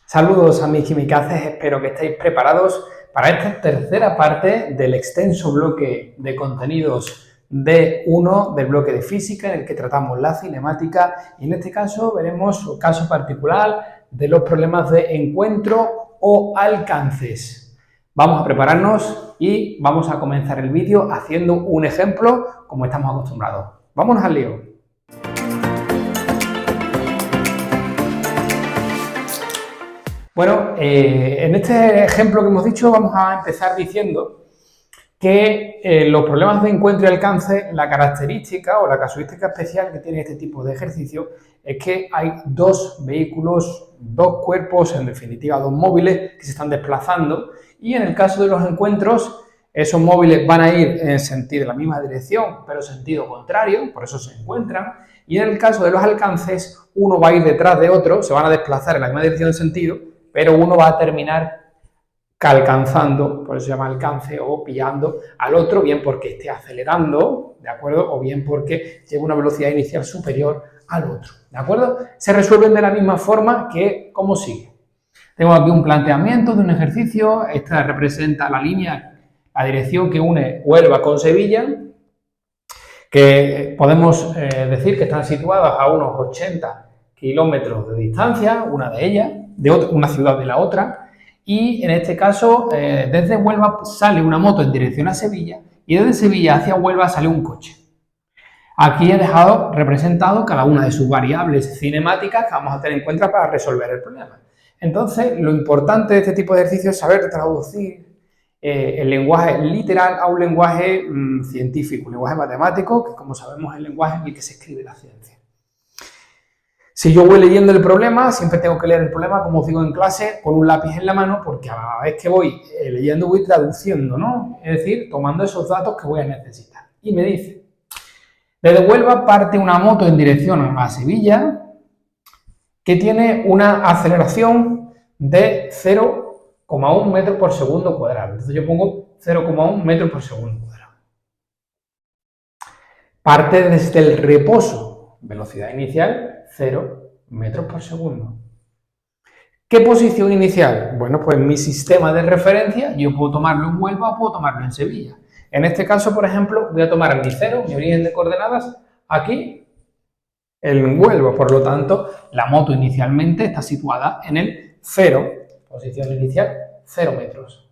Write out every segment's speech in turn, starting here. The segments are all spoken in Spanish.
Saludos a mis quimicaces, espero que estéis preparados para esta tercera parte del extenso bloque de contenidos D1 del bloque de física en el que tratamos la cinemática y en este caso veremos el caso particular de los problemas de encuentro o alcances. Vamos a prepararnos y vamos a comenzar el vídeo haciendo un ejemplo como estamos acostumbrados. ¡Vámonos al lío! Bueno, en este ejemplo que hemos dicho vamos a empezar diciendo que los problemas de encuentro y alcance, la característica o la casuística especial que tiene este tipo de ejercicio es que hay dos vehículos, dos cuerpos, en definitiva dos móviles que se están desplazando y en el caso de los encuentros esos móviles van a ir en la misma dirección pero sentido contrario, por eso se encuentran, y en el caso de los alcances uno va a ir detrás de otro, se van a desplazar en la misma dirección de sentido, pero uno va a terminar alcanzando, por eso se llama alcance, o pillando al otro, bien porque esté acelerando, ¿de acuerdo? O bien porque lleva una velocidad inicial superior al otro, ¿de acuerdo? Se resuelven de la misma forma que como sigue. Tengo aquí un planteamiento de un ejercicio, esta representa la línea, la dirección que une Huelva con Sevilla, que podemos decir que están situadas a unos 80 kilómetros de distancia, una de ellas, de una ciudad de la otra, y en este caso desde Huelva sale una moto en dirección a Sevilla y desde Sevilla hacia Huelva sale un coche. Aquí he dejado representado cada una de sus variables cinemáticas que vamos a tener en cuenta para resolver el problema. Entonces, lo importante de este tipo de ejercicio es saber traducir el lenguaje literal a un lenguaje científico, un lenguaje matemático, que como sabemos es el lenguaje en el que se escribe la ciencia. Si yo voy leyendo el problema, siempre tengo que leer el problema, como os digo en clase, con un lápiz en la mano, porque a la vez que voy leyendo voy traduciendo, ¿no? Es decir, tomando esos datos que voy a necesitar. Y me dice, desde Huelva parte una moto en dirección a Sevilla que tiene una aceleración de 0,1 metros por segundo cuadrado. Entonces yo pongo 0,1 metros por segundo cuadrado. Parte desde el reposo, velocidad inicial 0 metros por segundo. ¿Qué posición inicial? Bueno, pues mi sistema de referencia, yo puedo tomarlo en Huelva o puedo tomarlo en Sevilla. En este caso, por ejemplo, voy a tomar mi 0, mi origen de coordenadas, aquí en Huelva. Por lo tanto, la moto inicialmente está situada en el 0, posición inicial 0 metros.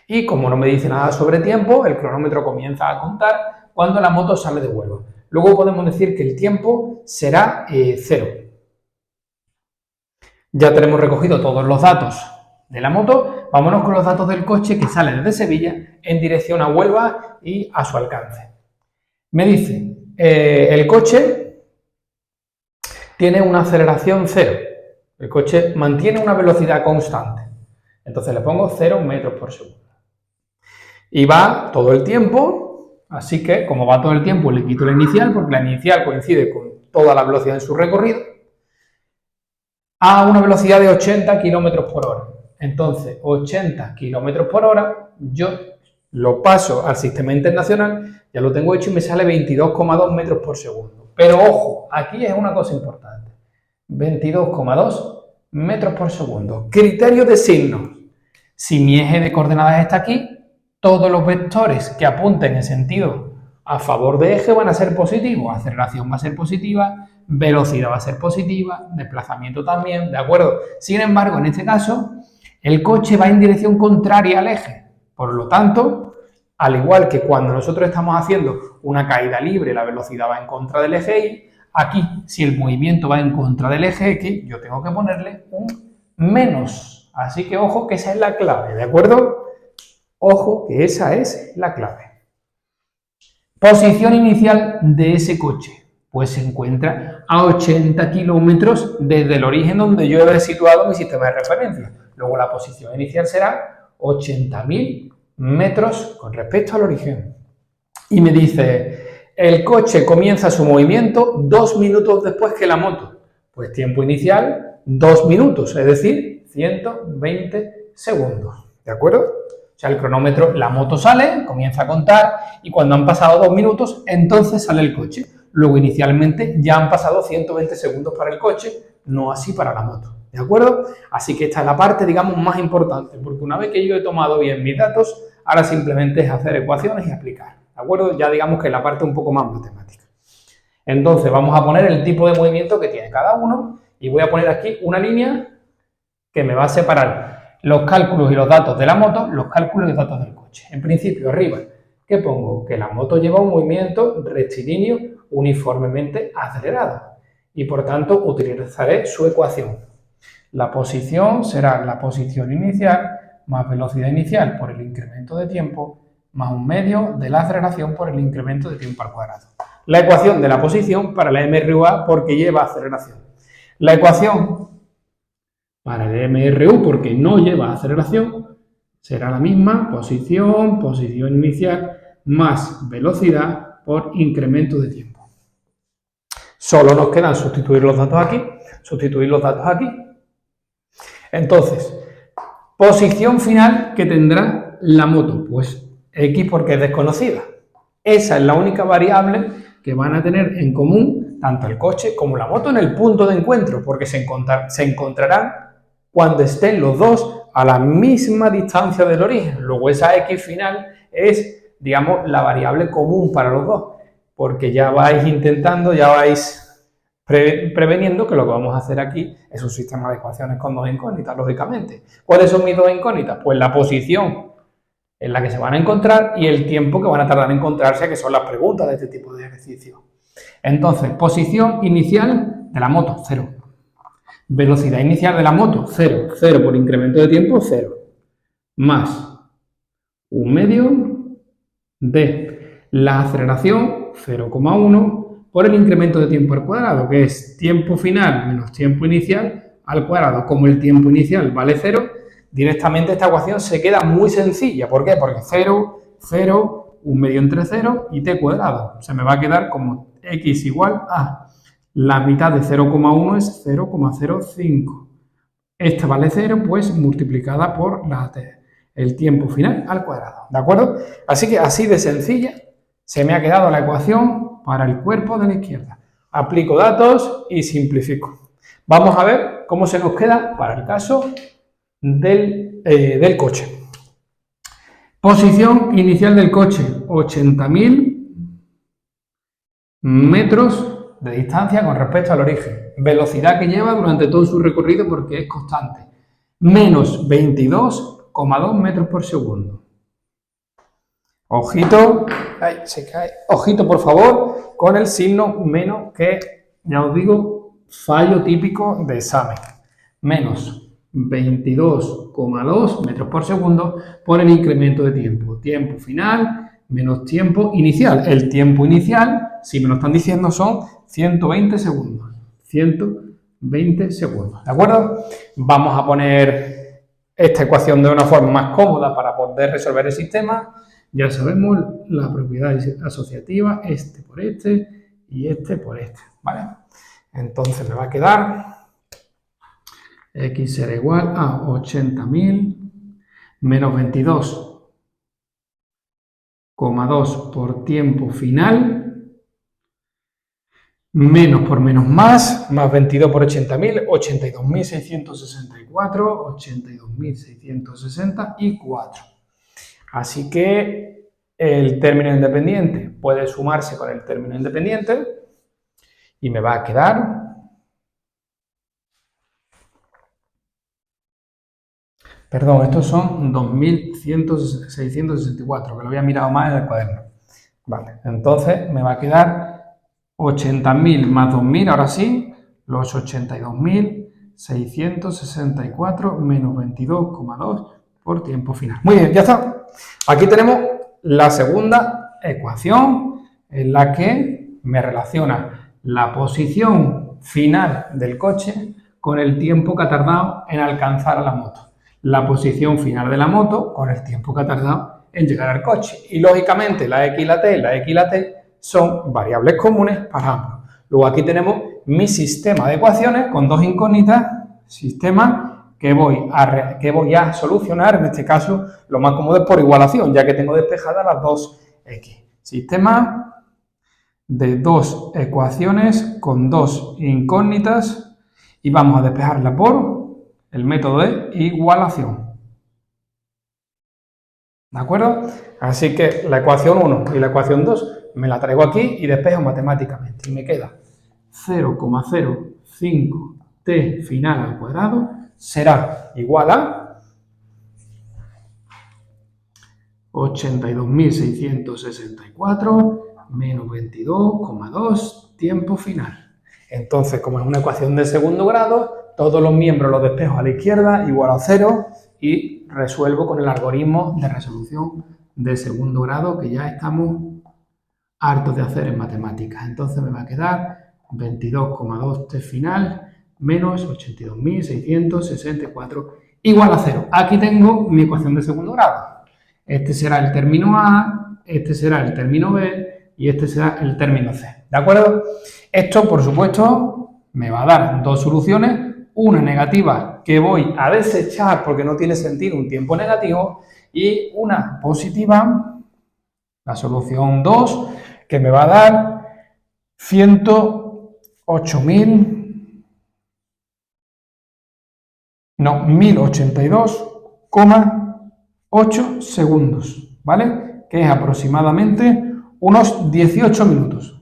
Y como no me dice nada sobre tiempo, el cronómetro comienza a contar cuando la moto sale de Huelva. Luego podemos decir que el tiempo será 0. Ya tenemos recogido todos los datos de la moto, vámonos con los datos del coche que sale desde Sevilla en dirección a Huelva y a su alcance. Me dice, el coche tiene una aceleración 0, el coche mantiene una velocidad constante, entonces le pongo 0 metros por segundo. Y va todo el tiempo, así que como va todo el tiempo le quito la inicial, porque la inicial coincide con toda la velocidad en su recorrido, a una velocidad de 80 km por hora. Entonces, 80 km por hora, yo lo paso al sistema internacional, ya lo tengo hecho y me sale 22,2 metros por segundo. Pero ojo, aquí es una cosa importante, 22,2 metros por segundo. Criterio de signos. Si mi eje de coordenadas está aquí, todos los vectores que apunten en sentido a favor de eje van a ser positivos. Aceleración va a ser positiva, velocidad va a ser positiva, desplazamiento también, ¿de acuerdo? Sin embargo, en este caso, el coche va en dirección contraria al eje. Por lo tanto, al igual que cuando nosotros estamos haciendo una caída libre, la velocidad va en contra del eje Y, aquí, si el movimiento va en contra del eje X, yo tengo que ponerle un menos. Así que ojo que esa es la clave, ¿de acuerdo? Ojo que esa es la clave. Posición inicial de ese coche, pues se encuentra a 80 kilómetros desde el origen donde yo he situado mi sistema de referencia. Luego la posición inicial será 80.000 metros con respecto al origen. Y me dice, el coche comienza su movimiento 2 minutos después que la moto. Pues tiempo inicial 2 minutos, es decir, 120 segundos. ¿De acuerdo? O sea, el cronómetro, la moto sale, comienza a contar y cuando han pasado 2 minutos, entonces sale el coche. Luego, inicialmente, ya han pasado 120 segundos para el coche, no así para la moto. ¿de acuerdo? Así que esta es la parte, digamos, más importante, porque una vez que yo he tomado bien mis datos, ahora simplemente es hacer ecuaciones y aplicar, ¿de acuerdo? Ya digamos que la parte un poco más matemática. Entonces vamos a poner el tipo de movimiento que tiene cada uno y voy a poner aquí una línea que me va a separar los cálculos y los datos de la moto, los cálculos y los datos del coche. En principio, arriba, ¿qué pongo? Que la moto lleva un movimiento rectilíneo uniformemente acelerado y por tanto utilizaré su ecuación. La posición será la posición inicial más velocidad inicial por el incremento de tiempo más un medio de la aceleración por el incremento de tiempo al cuadrado. La ecuación de la posición para la MRUA porque lleva aceleración. La ecuación para el MRU porque no lleva aceleración será la misma, posición inicial más velocidad por incremento de tiempo. Solo nos quedan sustituir los datos aquí, sustituir los datos aquí. Entonces, posición final que tendrá la moto, pues X porque es desconocida. Esa es la única variable que van a tener en común tanto el coche como la moto en el punto de encuentro, porque se encontrarán cuando estén los dos a la misma distancia del origen. Luego esa X final es, digamos, la variable común para los dos, porque ya vais intentando, ya vais preveniendo que lo que vamos a hacer aquí es un sistema de ecuaciones con dos incógnitas, lógicamente. ¿Cuáles son mis dos incógnitas? Pues la posición en la que se van a encontrar y el tiempo que van a tardar en encontrarse, que son las preguntas de este tipo de ejercicio. Entonces, posición inicial de la moto, 0. Velocidad inicial de la moto, 0. 0 por incremento de tiempo, 0. Más un medio de la aceleración, 0,1, por el incremento de tiempo al cuadrado, que es tiempo final menos tiempo inicial al cuadrado. Como el tiempo inicial vale 0, directamente esta ecuación se queda muy sencilla. ¿Por qué? Porque 0, 0, un medio entre 0 y t cuadrado. Se me va a quedar como x igual a la mitad de 0,1 es 0,05. Esta vale 0, pues multiplicada por el tiempo final al cuadrado. ¿De acuerdo? Así que así de sencilla se me ha quedado la ecuación para el cuerpo de la izquierda. Aplico datos y simplifico. Vamos a ver cómo se nos queda para el caso del coche. Posición inicial del coche, 80.000 metros de distancia con respecto al origen. Velocidad que lleva durante todo su recorrido porque es constante. Menos 22,2 metros por segundo. Ojito, ay, se cae. Ojito por favor con el signo menos que, ya os digo, fallo típico de examen. Menos 22,2 metros por segundo por el incremento de tiempo. Tiempo final menos tiempo inicial. El tiempo inicial, si me lo están diciendo, son 120 segundos. 120 segundos. ¿De acuerdo? Vamos a poner esta ecuación de una forma más cómoda para poder resolver el sistema. Ya sabemos la propiedad asociativa, este por este y este por este. ¿Vale? Entonces me va a quedar x será igual a 80.000 menos 22,2 por tiempo final, menos por menos más 22 por 80.000, 82.664, 82.664. Así que el término independiente puede sumarse con el término independiente y me va a quedar... Perdón, estos son 2.664, que lo había mirado más en el cuaderno. Vale, entonces me va a quedar 80.000 más 2.000, ahora sí, los 82.664 menos 22,2 por tiempo final. Muy bien, ya está. Aquí tenemos la segunda ecuación en la que me relaciona la posición final del coche con el tiempo que ha tardado en alcanzar a la moto. La posición final de la moto con el tiempo que ha tardado en llegar al coche. Y lógicamente la X y la T son variables comunes para ambos. Luego aquí tenemos mi sistema de ecuaciones con dos incógnitas, sistema que voy a solucionar, en este caso lo más cómodo es por igualación, ya que tengo despejadas las dos X. Sistema de dos ecuaciones con dos incógnitas y vamos a despejarla por el método de igualación. ¿De acuerdo? Así que la ecuación 1 y la ecuación 2 me la traigo aquí y despejo matemáticamente. Y me queda 0,05 t final al cuadrado será igual a 82.664 menos 22,2 tiempo final. Entonces, como es una ecuación de segundo grado, todos los miembros los despejo a la izquierda igual a 0 y resuelvo con el algoritmo de resolución de segundo grado que ya estamos hartos de hacer en matemáticas. Entonces me va a quedar 22,2 t final menos 82.664 igual a 0. Aquí tengo mi ecuación de segundo grado. Este será el término A, este será el término B y este será el término C. ¿De acuerdo? Esto, por supuesto, me va a dar dos soluciones. Una negativa que voy a desechar porque no tiene sentido un tiempo negativo y una positiva, la solución 2, que me va a dar 1082,8 segundos, ¿vale? Que es aproximadamente unos 18 minutos.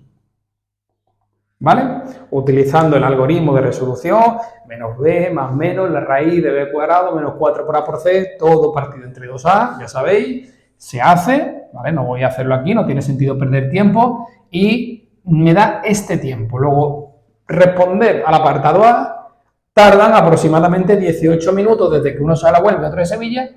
¿Vale? Utilizando el algoritmo de resolución, menos b más menos la raíz de b cuadrado menos 4 por a por c, todo partido entre 2a, ya sabéis, se hace, ¿vale? No voy a hacerlo aquí, no tiene sentido perder tiempo y me da este tiempo. Luego, responder al apartado A tardan aproximadamente 18 minutos desde que uno sale a Huelva y otro de Sevilla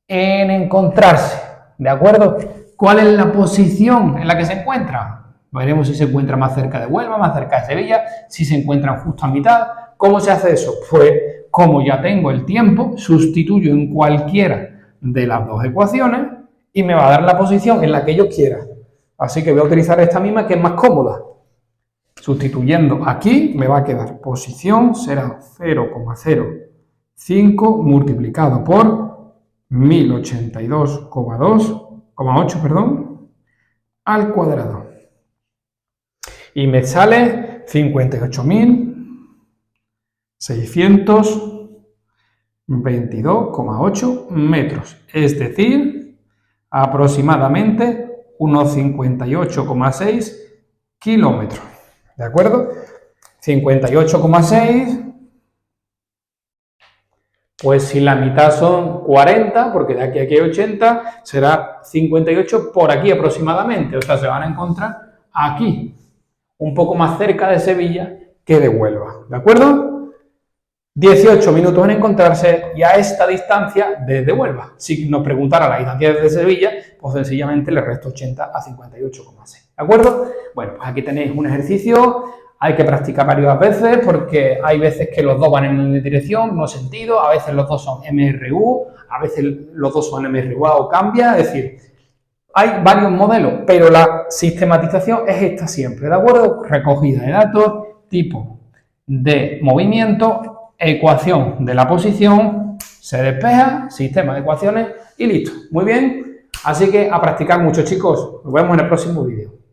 en encontrarse, ¿de acuerdo? ¿Cuál es la posición en la que se encuentra? Veremos si se encuentra más cerca de Huelva, más cerca de Sevilla, si se encuentran justo a mitad. ¿Cómo se hace eso? Pues como ya tengo el tiempo, sustituyo en cualquiera de las dos ecuaciones y me va a dar la posición en la que yo quiera. Así que voy a utilizar esta misma que es más cómoda. Sustituyendo aquí me va a quedar posición será 0,05 multiplicado por 1082,8 al cuadrado. Y me sale 58.622,8 metros. Es decir, aproximadamente unos 58,6 kilómetros. ¿De acuerdo? 58,6, pues si la mitad son 40, porque de aquí a aquí hay 80, será 58 por aquí aproximadamente. O sea, se van a encontrar aquí, un poco más cerca de Sevilla que de Huelva, ¿de acuerdo? 18 minutos en encontrarse y a esta distancia desde Huelva. Si nos preguntara la distancia desde Sevilla, pues sencillamente le resto 80 a 58,6, ¿de acuerdo? Bueno, pues aquí tenéis un ejercicio, hay que practicar varias veces porque hay veces que los dos van en una dirección, no sentido, a veces los dos son MRU, a veces los dos son MRUA o cambia, es decir, hay varios modelos, pero la sistematización es esta siempre, ¿de acuerdo? Recogida de datos, tipo de movimiento, ecuación de la posición, se despeja, sistema de ecuaciones y listo. Muy bien, así que a practicar mucho, chicos. Nos vemos en el próximo vídeo.